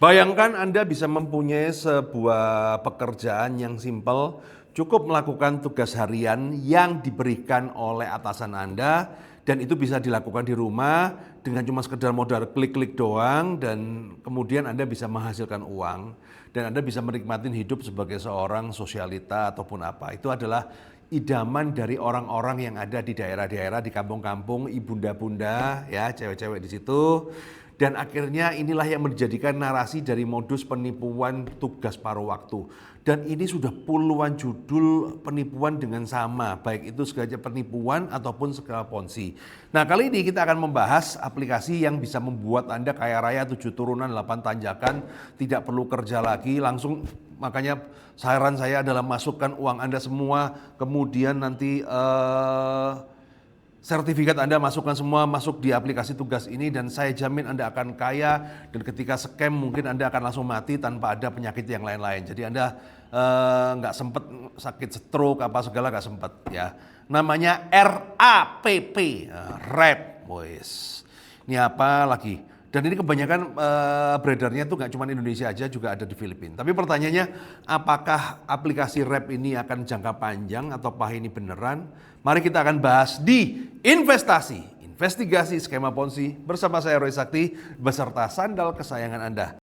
Bayangkan Anda bisa mempunyai sebuah pekerjaan yang simpel, cukup melakukan tugas harian yang diberikan oleh atasan Anda, dan itu bisa dilakukan di rumah dengan cuma sekedar modal klik-klik doang, dan kemudian Anda bisa menghasilkan uang, dan Anda bisa menikmati hidup sebagai seorang sosialita ataupun apa. Itu adalah idaman dari orang-orang yang ada di daerah-daerah, di kampung-kampung, ibunda-bunda, ya, cewek-cewek di situ. Dan akhirnya inilah yang menjadikan narasi dari modus penipuan tugas paruh waktu. Dan ini sudah puluhan judul penipuan dengan sama, baik itu sengaja penipuan ataupun skema ponzi. Nah, kali ini kita akan membahas aplikasi yang bisa membuat Anda kaya raya 7 turunan 8 tanjakan, tidak perlu kerja lagi, langsung. Makanya saran saya adalah masukkan uang Anda semua, kemudian nanti sertifikat Anda masukkan semua masuk di aplikasi tugas ini, dan saya jamin Anda akan kaya, dan ketika scam mungkin Anda akan langsung mati tanpa ada penyakit yang lain-lain. Jadi Anda nggak sempet sakit stroke apa segala, nggak sempet ya. Namanya RAPP, RAP, boys. Ini apa lagi? Dan ini kebanyakan beredarnya tuh nggak cuma Indonesia aja, juga ada di Filipina. Tapi pertanyaannya, apakah aplikasi RAP ini akan jangka panjang ataukah ini beneran? Mari kita akan bahas di investigasi skema ponzi bersama saya Roy Sakti beserta sandal kesayangan Anda.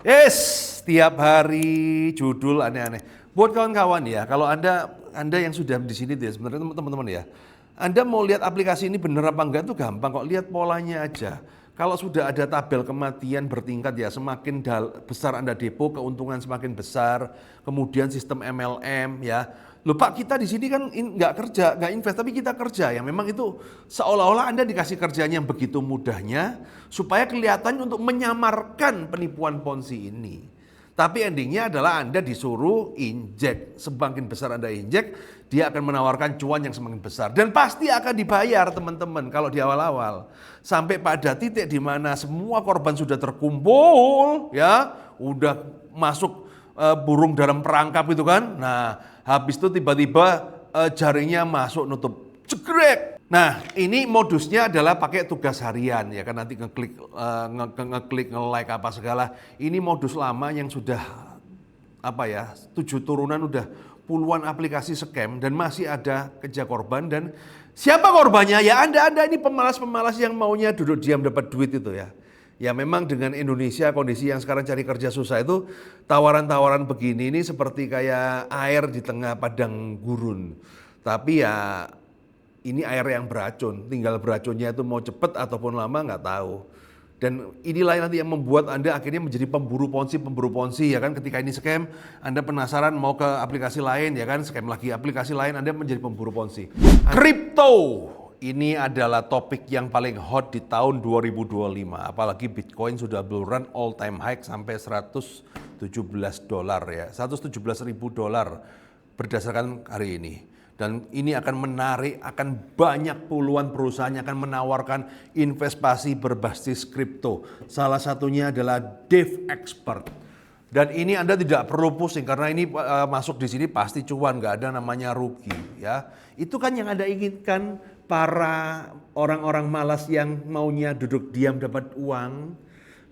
Yes, tiap hari judul aneh-aneh. Buat kawan-kawan ya, kalau Anda yang sudah di sini ya, sebenarnya teman-teman ya, Anda mau lihat aplikasi ini bener apa enggak itu gampang kok, lihat polanya aja. Kalau sudah ada tabel kematian bertingkat ya, semakin besar Anda depo, keuntungan semakin besar. Kemudian sistem MLM ya. Loh Pak, kita di sini kan nggak kerja, nggak invest, tapi kita kerja ya. Memang itu seolah-olah Anda dikasih kerjanya yang begitu mudahnya supaya kelihatan untuk menyamarkan penipuan ponzi ini. Tapi endingnya adalah Anda disuruh injek. Semakin besar Anda injek, dia akan menawarkan cuan yang semakin besar. Dan pasti akan dibayar teman-teman kalau di awal-awal. Sampai pada titik di mana semua korban sudah terkumpul, ya, udah masuk burung dalam perangkap itu kan. Nah, habis itu tiba-tiba jaringnya masuk nutup. Cegrek. Nah, ini modusnya adalah pakai tugas harian ya kan, nanti ngeklik, nge-like apa segala. Ini modus lama yang sudah 7 turunan, udah puluhan aplikasi scam dan masih ada kejar korban. Dan siapa korbannya? Ya Anda ini pemalas-pemalas yang maunya duduk diam dapat duit itu ya. Ya memang dengan Indonesia kondisi yang sekarang cari kerja susah itu, tawaran-tawaran begini ini seperti kayak air di tengah padang gurun. Tapi ya ini air yang beracun, tinggal beracunnya itu mau cepet ataupun lama nggak tahu. Dan inilah nanti yang membuat Anda akhirnya menjadi pemburu ponzi ya kan. Ketika ini scam, Anda penasaran mau ke aplikasi lain ya kan, scam lagi aplikasi lain, Anda menjadi pemburu ponzi. Kripto, ini adalah topik yang paling hot di tahun 2025. Apalagi Bitcoin sudah run all time high sampai $117 ya, $117.000 berdasarkan hari ini. Dan ini akan menarik, akan banyak puluhan perusahaan yang akan menawarkan investasi berbasis kripto. Salah satunya adalah DevExpert. Dan ini Anda tidak perlu pusing karena ini masuk di sini pasti cuan, nggak ada namanya rugi ya. Itu kan yang Anda inginkan, para orang-orang malas yang maunya duduk diam dapat uang,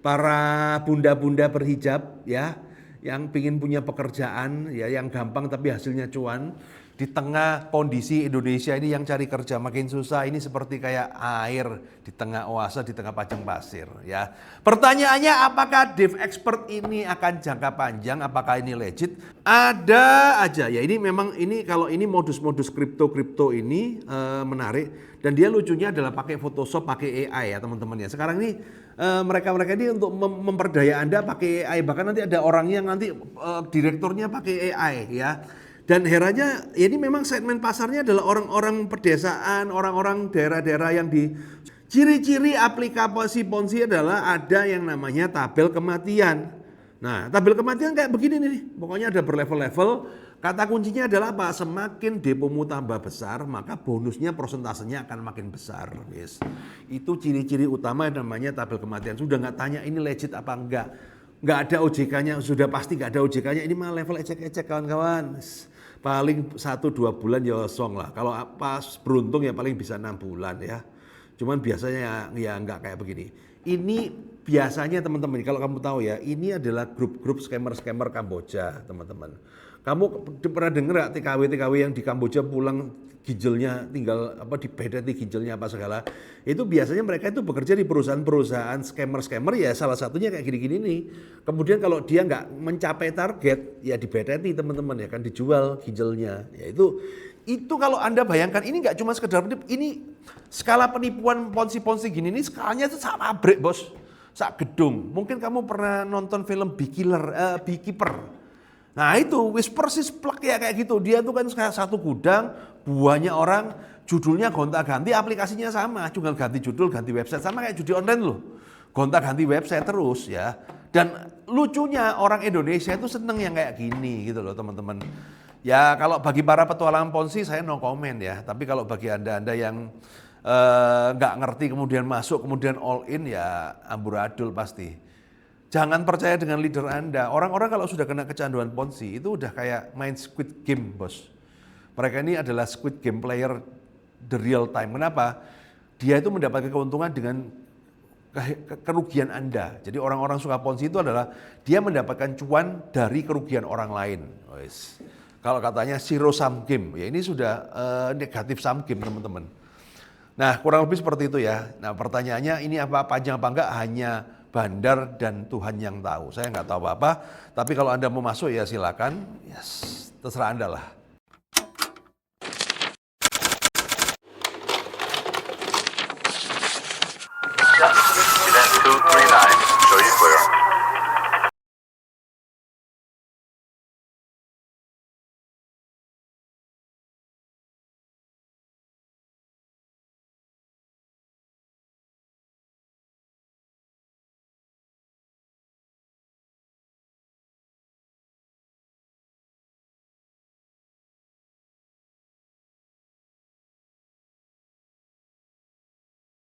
para bunda-bunda berhijab ya, yang ingin punya pekerjaan ya yang gampang tapi hasilnya cuan. Di tengah kondisi Indonesia ini yang cari kerja makin susah, ini seperti kayak air di tengah oase, di tengah padang pasir ya. Pertanyaannya, apakah DevExpert ini akan jangka panjang, apakah ini legit? Ada aja ya, ini memang ini kalau ini modus-modus kripto ini menarik, dan dia lucunya adalah pakai Photoshop, pakai AI ya teman-teman ya. Sekarang ini mereka ini untuk memperdaya Anda pakai AI, bahkan nanti ada orangnya yang nanti direkturnya pakai AI ya. Dan herannya ini memang segmen pasarnya adalah orang-orang pedesaan, orang-orang daerah-daerah yang di ciri-ciri aplikasi ponzi adalah ada yang namanya tabel kematian. Nah, tabel kematian kayak begini nih, pokoknya ada berlevel-level. Kata kuncinya adalah apa? Semakin depomu tambah besar, maka bonusnya prosentasenya akan makin besar. Yes. Itu ciri-ciri utama yang namanya tabel kematian. Sudah nggak tanya ini legit apa enggak. Nggak ada OJK-nya, sudah pasti nggak ada OJK-nya. Ini mah level ecek-ecek kawan-kawan. paling 1-2 bulan ya song lah. Kalau pas beruntung ya paling bisa 6 bulan ya. Cuman biasanya ya nggak kayak begini. Ini biasanya teman-teman, kalau kamu tahu ya, ini adalah grup-grup scammer-scammer Kamboja, teman-teman. Kamu pernah dengar nggak TKW yang di Kamboja pulang ginjalnya tinggal dibedeti ginjalnya apa segala. Itu biasanya mereka itu bekerja di perusahaan-perusahaan scammer ya, salah satunya kayak gini-gini nih. Kemudian kalau dia nggak mencapai target ya dibedeti teman-teman ya kan, dijual ginjalnya. Ya itu kalau Anda bayangkan, ini nggak cuma sekedar penipu, ini skala penipuan ponzi-ponzi gini ini skalanya itu sama pabrik bos, sak gedung. Mungkin kamu pernah nonton film Beekeeper. Nah itu wis persis plek ya kayak gitu. Dia tuh kan satu gudang, banyak orang, judulnya gonta-ganti, aplikasinya sama, cuma ganti judul, ganti website, sama kayak judi online loh. Gonta-ganti website terus ya. Dan lucunya orang Indonesia itu seneng yang kayak gini gitu loh teman-teman. Ya kalau bagi para petualangan ponzi saya no comment ya. Tapi kalau bagi Anda yang nggak ngerti kemudian masuk, kemudian all in ya amburadul pasti. Jangan percaya dengan leader Anda. Orang-orang kalau sudah kena kecanduan ponzi itu udah kayak main Squid Game, bos. Mereka ini adalah Squid Game player the real time. Kenapa? Dia itu mendapatkan keuntungan dengan kerugian Anda. Jadi orang-orang suka ponzi itu adalah dia mendapatkan cuan dari kerugian orang lain. Kalau katanya zero sum game, ya ini sudah negatif sum game, teman-teman. Nah, kurang lebih seperti itu ya. Nah, pertanyaannya ini apa panjang apa enggak, hanya bandar dan Tuhan yang tahu. Saya nggak tahu apa-apa, tapi kalau Anda mau masuk ya silakan, yes, terserah Anda lah. Event 239, show you clear.